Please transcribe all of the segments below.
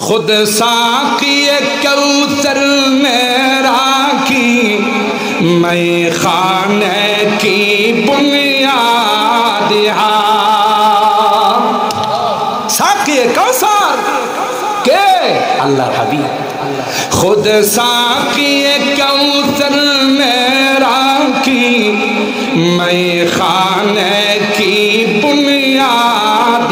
खुद साक़िए कौसर में राखी मैं खाने की बुनियाद साक़िए कौसर के अल्लाह हबीब खुद साक़िए कौसर में राखी मैं खाने की बुनियाद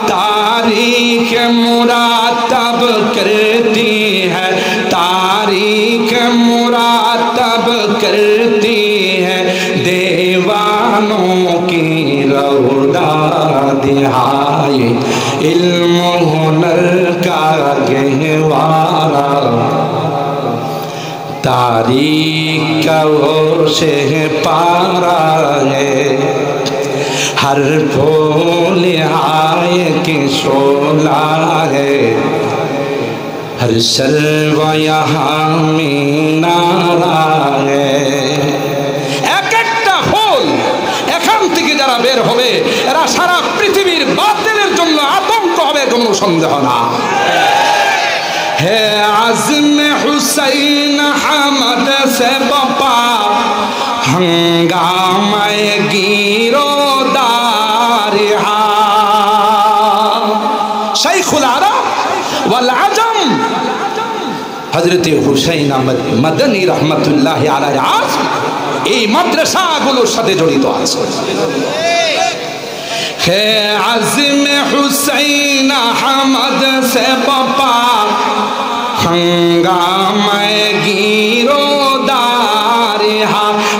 तारीख मुरातब करती है, तारीख मुरातब करती है दीवानों की रौदा दिहाए इल्म हुनर का गहवारा तारीख का वो से पारा है हर फूल आए की शोला है हर सर्व यहाँ मीनारा है एक एकटा फूल एखान থেকে যারা বের হবে এরা সারা পৃথিবীর বাতিলের জন্য আতঙ্ক হবে কোনো সন্দেহ না है आज़म हुसैन अहमद से बपा हंगामा गिरोदार शेखुल अरब वल अजम हजरत हुसैन अहमद मदनी रहमतुल्लाह अलैहि आज এই মাদ্রাসাগুলোর সাথে জড়িত আছে है आज़म हुसैन अहमद से बपा हंगामा गिरोदार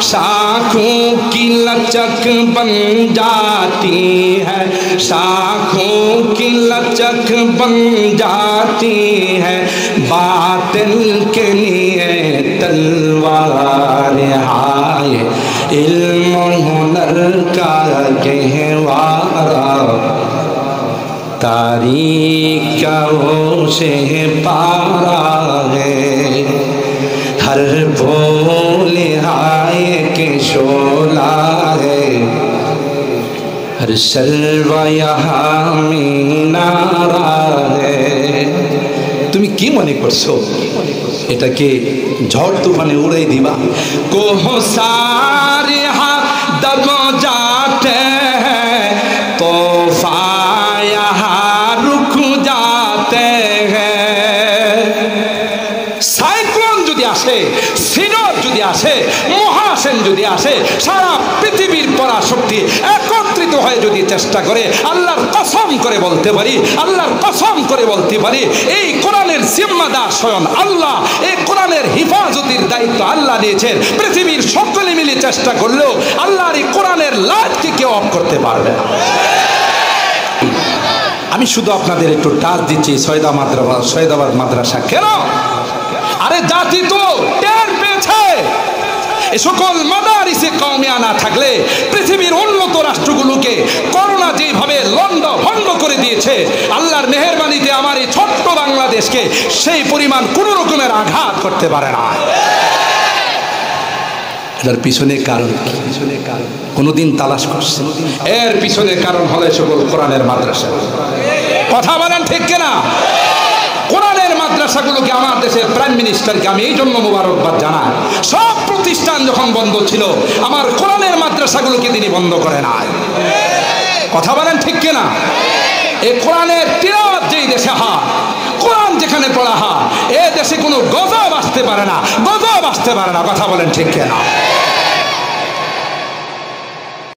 शाखों की लचक बन जाती है शाखों की लचक बन जाती है बातिल के लिए तलवार हाय इल्म हुनर का गहवारा तारीख का वो से पारा है हर फूल आए के शोला है हर सर्व यहाँ मीनारा है তুমি কি মনে করছো এটাকে ঝড় তুফানে উড়াই দিবা কোহ সারে হাত দব जाते हैं तूफान यहाँ रुक जाते हैं साइक्लोन যদি আসে সিডর যদি আসে মহাসেন যদি আসে সারা পৃথিবীর পরাশক্তি একত্রিত হয়ে যদি চেষ্টা করে আল্লাহর কসম করে বলতে পারি আল্লাহর কসম করে বলতে পারি এই কোরআনের জিম্মাদার স্বয়ং আল্লাহ এই কোরআনের হিফাজতের দায়িত্ব আল্লাহ দিয়েছেন পৃথিবীর সকলে মিলে চেষ্টা করলেও আল্লাহর এই কোরআনের লাইটকে কেউ অফ করতে পারবে না আমি শুধু আপনাদের একটু টাচ দিচ্ছি সৈয়দাবাদ মাদ্রাসা কেন আরে জাতি তো টের পেয়েছে এই সকল মাদারিসে কওমিয়া না থাকলে পৃথিবীর উন্নত রাষ্ট্রগুলোকে করোনা যেভাবে লন্ডভন্ড করে দিয়েছে আল্লাহর মেহেরবানিতে আমার এই ছোট্ট বাংলাদেশকে সেই পরিমাণ কোনো রকমের আঘাত করতে পারে না এর পিছনে কারণ কোনদিন তালাশ করছে এর পিছনে কারণ হলো সকল কোরআনের মাদ্রাসা কথা বলেন ঠিক কিনা কোরআনের মাদ্রাসাগুলোকে আমার দেশের প্রাইম মিনিস্টারকে আমি এই জন্য মোবারকবাদ জানাই সব প্রতিষ্ঠান যখন বন্ধ ছিল আমার কোরআনের মাদ্রাসাগুলোকে তিনি বন্ধ করে নাই কথা বলেন ঠিক কিনা এই কোরআনের তিলাওয়াত যেই দেশে হয় কোরআন যেখানে পড়া হয় এ দেশে কোনো গজব আসতে পারে না কথা বলেন ঠিক কিনা